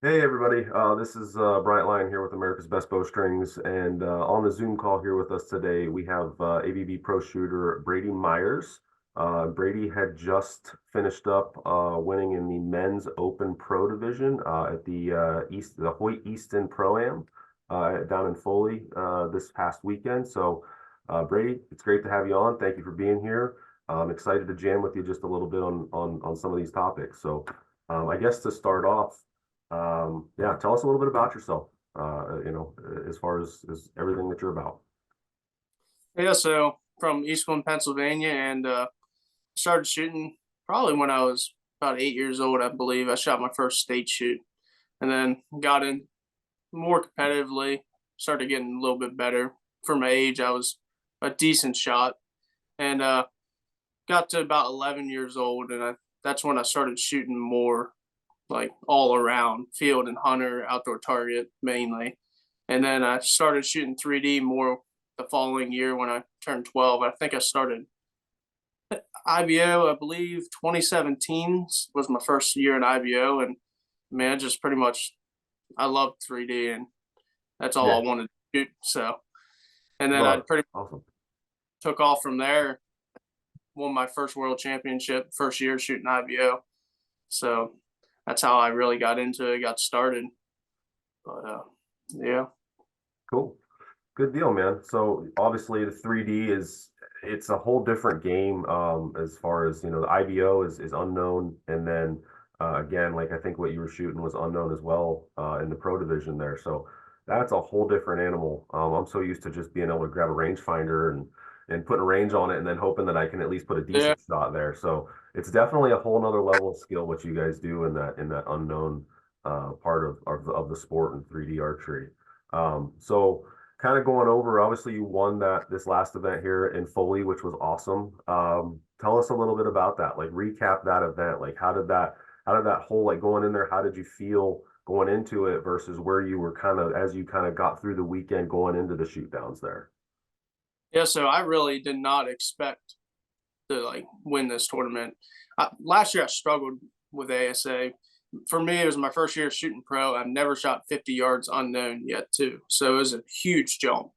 Hey everybody, this is Bryant Lyon here with America's Best Bowstrings, and on the Zoom call here with us today we have ABB pro shooter Brady Myers. Brady had just finished up winning in the men's Open Pro division at the Hoyt Easton Pro Am down in Foley this past weekend. So Brady, it's great to have you on. Thank you for being here. I'm excited to jam with you just a little bit on some of these topics. So I guess to start off. Yeah, tell us a little bit about yourself, as far as everything that you're about. Yeah, so from Eastern Pennsylvania, and started shooting probably when I was about 8 years old, I believe. I shot my first state shoot, and then got in more competitively. Started getting a little bit better for my age. I was a decent shot, and got to about 11 years old, and that's when I started shooting more like all around field and hunter, outdoor target mainly. And then I started shooting 3D more the following year when I turned 12. I think I started IBO, I believe 2017 was my first year in IBO. And man, I just pretty much, I loved 3D and that's all Yeah, I wanted to shoot. So, and then I well, pretty awesome. took off from there, won my first world championship, first year shooting IBO. So that's how I really got into it, got started. But yeah. Cool. Good deal, man. So obviously the 3D it's a whole different game as far as, the IBO is unknown, and then again, like I think what you were shooting was unknown as well in the pro division there. So that's a whole different animal. I'm so used to just being able to grab a rangefinder and put a range on it and then hoping that I can at least put a Yeah. decent shot there. So it's definitely a whole nother level of skill what you guys do in that unknown part of the sport in 3D archery. So kind of going over, obviously you won this last event here in Foley, which was awesome. Tell us a little bit about that. Like recap that event. Like how did that whole like going in there, how did you feel going into it versus where you were kind of as you kind of got through the weekend going into the shoot downs there? Yeah. So I really did not expect to like win this tournament. Last year I struggled with ASA. For me, it was my first year shooting pro. I've never shot 50 yards unknown yet, too. So it was a huge jump,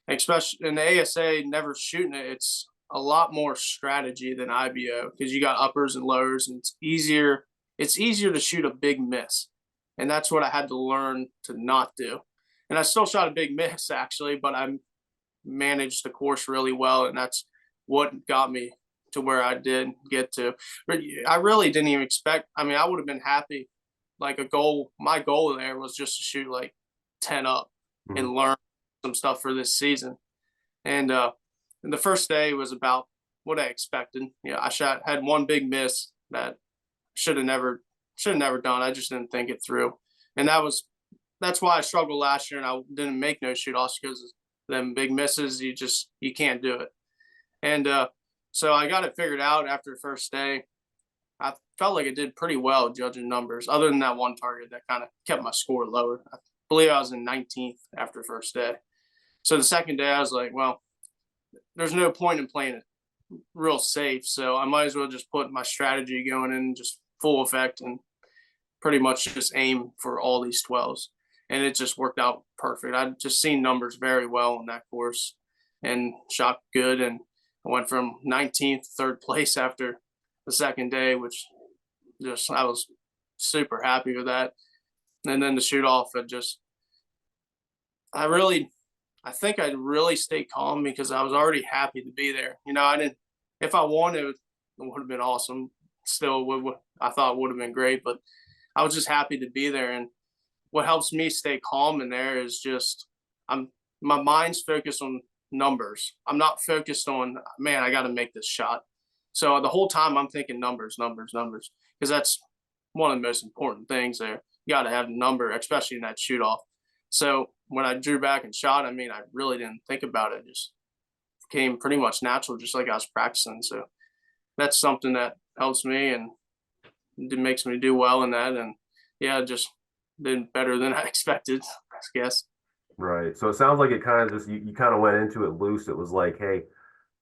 especially in the ASA. Never shooting it, it's a lot more strategy than IBO because you got uppers and lowers, and it's easier. It's easier to shoot a big miss, and that's what I had to learn to not do. And I still shot a big miss actually, but I managed the course really well, and that's what got me to where I did get to. But I really didn't even expect. I mean, I would have been happy. Like a goal, my goal there was just to shoot like 10 up Mhm. and learn some stuff for this season. And the first day was about what I expected. Yeah, I had one big miss that should have never done. I just didn't think it through, and that's why I struggled last year and I didn't make no shoot offs because them big misses. You can't do it. And so I got it figured out after the first day. I felt like it did pretty well judging numbers, other than that one target that kind of kept my score lower. I believe I was in 19th after the first day. So the second day, I was like, well, there's no point in playing it real safe. So I might as well just put my strategy going in just full effect and pretty much just aim for all these 12s. And it just worked out perfect. I'd just seen numbers very well in that course and shot good. And I went from 19th, third place after the second day, which just I was super happy with that. And then the shoot off, I really, I think I really stayed calm because I was already happy to be there. I didn't, if I won, it would have been awesome. Still, I thought would have been great, but I was just happy to be there. And what helps me stay calm in there is just I'm my mind's focused on numbers. I'm not focused on, man, I got to make this shot. So the whole time I'm thinking numbers, numbers, numbers, because that's one of the most important things there. You got to have a number, especially in that shoot off. So when I drew back and shot, I mean, I really didn't think about it. It just came pretty much natural, just like I was practicing. So that's something that helps me and it makes me do well in that. And yeah, just did better than I expected, I guess. Right. So it sounds like it kind of just you kind of went into it loose. It was like, hey,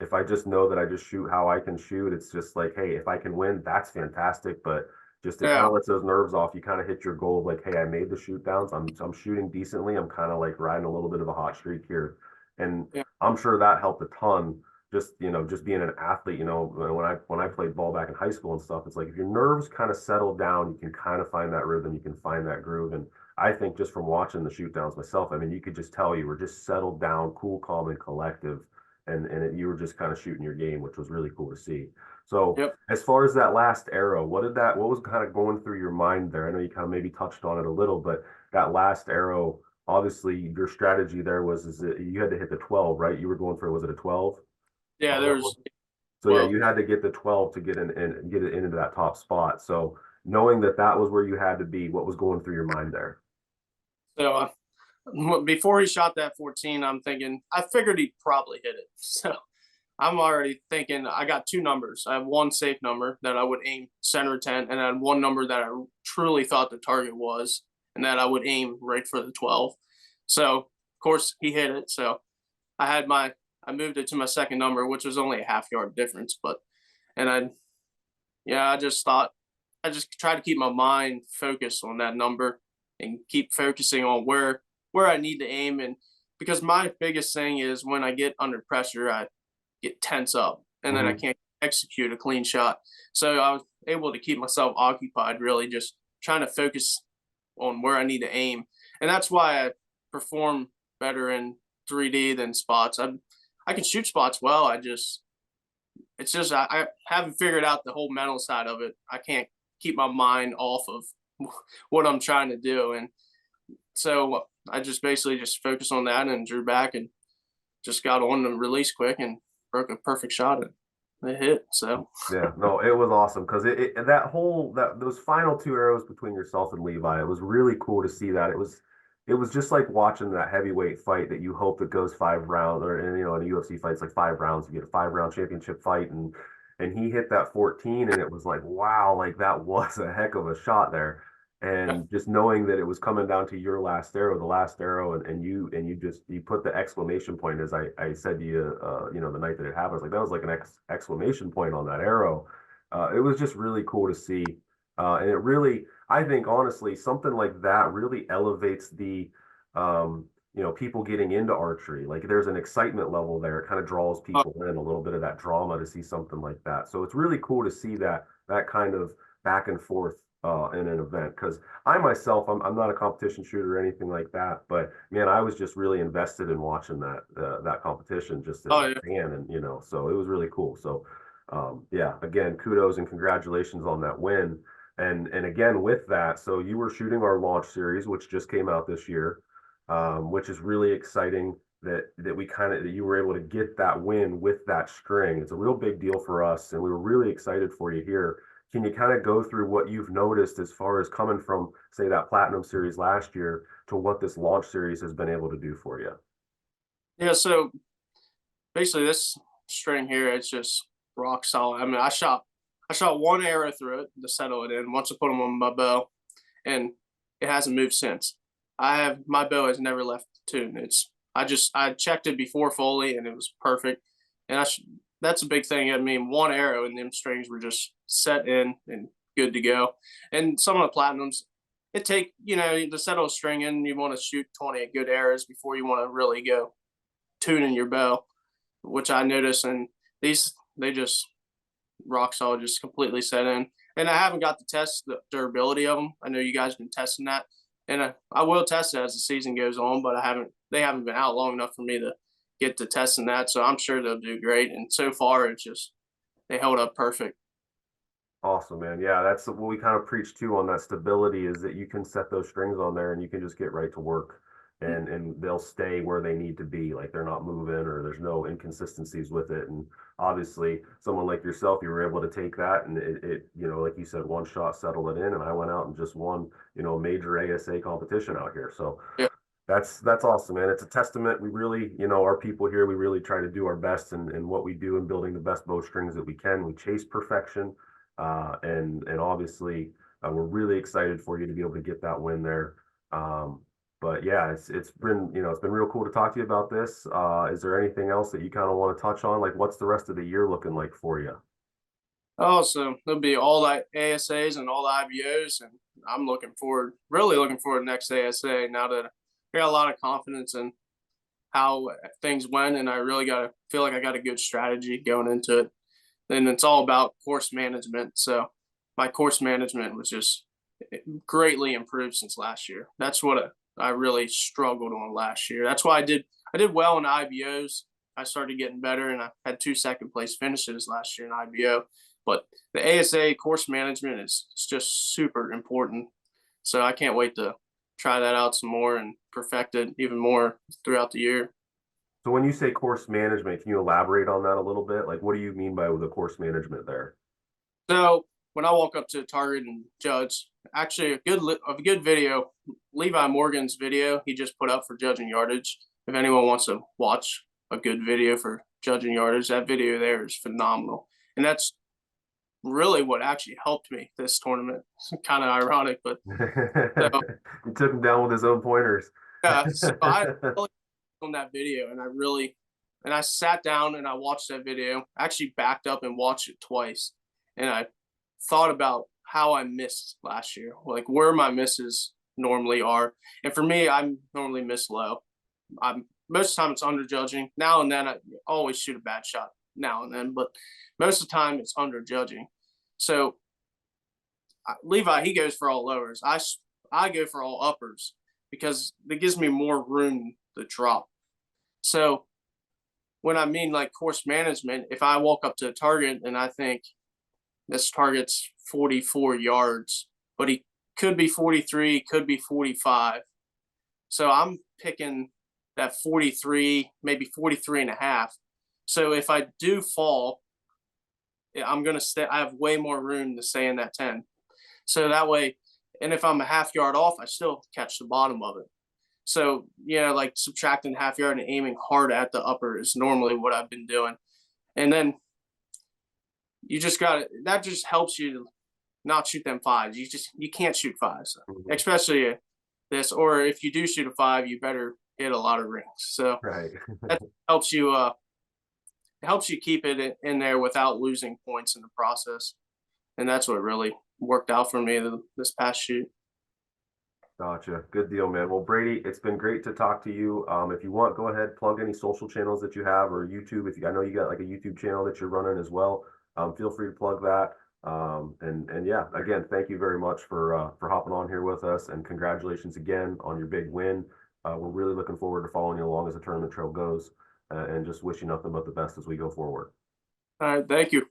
if I just know that I just shoot how I can shoot, it's just like, hey, if I can win, that's fantastic. But just it kind Yeah. of lets those nerves off. You kind of hit your goal of like, hey, I made the shoot downs. I'm shooting decently. I'm kind of like riding a little bit of a hot streak here, and Yeah. I'm sure that helped a ton. Just just being an athlete. When I played ball back in high school and stuff, it's like if your nerves kind of settle down, you can kind of find that rhythm. You can find that groove, and I think just from watching the shoot downs myself, I mean, you could just tell you were just settled down, cool, calm, and collective, you were just kind of shooting your game, which was really cool to see. So Yep. as far as that last arrow, what was kind of going through your mind there? I know you kind of maybe touched on it a little, but that last arrow, obviously your strategy there was is that you had to hit the 12, right? You were going for, was it a 12 Yeah. on that one? There's So yeah, 12. you had to get the 12 to get in and get it into that top spot. So knowing that that was where you had to be, what was going through your mind there? So before he shot that 14, I'm thinking, I figured he'd probably hit it. So I'm already thinking I got two numbers. I have one safe number that I would aim center tent, and I had one number that I truly thought the target was, and that I would aim right for the 12. So, of course, he hit it. So I moved it to my second number, which was only a half yard difference. And yeah, I just thought, I just tried to keep my mind focused on that number and keep focusing on where I need to aim. And because my biggest thing is when I get under pressure, I get tense up and then I Hmm. can't execute a clean shot. So I was able to keep myself occupied, really just trying to focus on where I need to aim. And that's why I perform better in 3D than spots. I can shoot spots well. It's just I haven't figured out the whole mental side of it. I can't keep my mind off of what I'm trying to do. And so I just basically just focused on that and drew back and just got on the release quick and broke a perfect shot and it hit. So Yeah, no, it was awesome because that whole that those final two arrows between yourself and Levi, it was really cool to see that. It was just like watching that heavyweight fight that you hope it goes 5 rounds, or in a UFC fight, it's like 5 rounds. You get a 5 round championship fight, and he hit that 14, and it was like, wow, like that was a heck of a shot there. yeah, And just knowing that it was coming down to your last arrow, the last arrow, and you put the exclamation point, as I said to you, the night that it happened. I was like, that was like an exclamation point on that arrow. It was just really cool to see, and it really, I think, honestly, something like that really elevates the, people getting into archery. Like there's an excitement level there. It kind of draws uh, people in, a little bit of that drama to see something like that. So it's really cool to see that kind of back and forth in an event, because I myself, I'm not a competition shooter or anything like that, but man, I was just really invested in watching that competition just as oh a yeah, fan, and so it was really cool. So yeah, again, kudos and congratulations on that win. And again with that, so you were shooting our launch series, which just came out this year, which is really exciting that you were able to get that win with that string. It's a real big deal for us, and we were really excited for you here. Can you kind of go through what you've noticed as far as coming from, say, that Platinum Series last year to what this launch series has been able to do for you? yeah. So basically, this string here, it's just rock solid. I mean, I shot one arrow through it to settle it in. Once I put them on my bow, and it hasn't moved since. My bow has never left tune. I checked it before Foley and it was perfect. And that's a big thing. I mean, one arrow and them strings were just set in and good to go. And some of the platinums, it take to settle a string in. You want to shoot 20 good arrows before you want to really go tuning your bow, which I noticed. And these they just rock solid, just completely set in. And I haven't got to test the durability of them. I know you guys have been testing that, and I will test it as the season goes on. But I haven't. They haven't been out long enough for me to get to testing that. So I'm sure they'll do great. And so far, it's just they held up perfect. Awesome, man. Yeah, that's what we kind of preach too on that stability, is that you can set those strings on there and you can just get right to work, and they'll stay where they need to be. Like they're not moving, or there's no inconsistencies with it. And obviously someone like yourself, you were able to take that, and like you said, one shot settle it in, and I went out and just won, a major ASA competition out here. So Yeah, that's awesome, man. It's a testament. We really, our people here, we really try to do our best in what we do in building the best bowstrings that we can. We chase perfection, and obviously, we're really excited for you to be able to get that win there. But yeah, it's been it's been real cool to talk to you about this. Is there anything else that you kind of want to touch on? Like, what's the rest of the year looking like for you? Oh, so there'll be all the ASAs and all the IBOs, and I'm really looking forward to next ASA now that I got a lot of confidence in how things went, and I really feel like I got a good strategy going into it. And it's all about course management. So my course management was just greatly improved since last year. That's what I really struggled on last year. That's why I did well in IBOs. I started getting better, and I had 2 second place finishes last year in IBO. But the ASA course management is just super important. So I can't wait to try that out some more and perfect it even more throughout the year. So when you say course management, can you elaborate on that a little bit? Like, what do you mean by the course management there? So when I walk up to the target and judge, actually a good video, Levi Morgan's video he just put up for judging yardage. If anyone wants to watch a good video for judging yardage, that video there is phenomenal, and that's really what actually helped me this tournament. Kind of ironic, but so You took him down with his own pointers. yeah, so I really on that video, and I sat down and I watched that video. I actually backed up and watched it twice, and I thought about how I missed last year, like where my misses normally are. And for me, I normally miss low. I'm Most of the time it's under judging. Now and then I always shoot a bad shot now and then, but most of the time it's under judging. So Levi, he goes for all lowers. I go for all uppers because it gives me more room to drop. So when I mean like course management, if I walk up to a target and I think this target's 44 yards, but he could be 43, could be 45. So I'm picking that 43, maybe 43 and a half. So if I do fall, I'm going to stay, I have way more room to stay in that 10. So that way, and if I'm a half yard off, I still catch the bottom of it. So, like subtracting half yard and aiming hard at the upper is normally what I've been doing. And then that just helps you to not shoot them fives. You can't shoot fives, Mhm. especially this, or if you do shoot a five, you better hit a lot of rings. So Right. that helps you, helps you keep it in there without losing points in the process. And that's what really worked out for me this past shoot. Gotcha. Good deal, man. Well, Brady, it's been great to talk to you. If you want, go ahead, plug any social channels that you have or YouTube. I know you got like a YouTube channel that you're running as well. Feel free to plug that. And yeah, again, thank you very much for hopping on here with us, and congratulations again on your big win. We're really looking forward to following you along as the tournament trail goes, and just wish you nothing but the best as we go forward. All right. Thank you.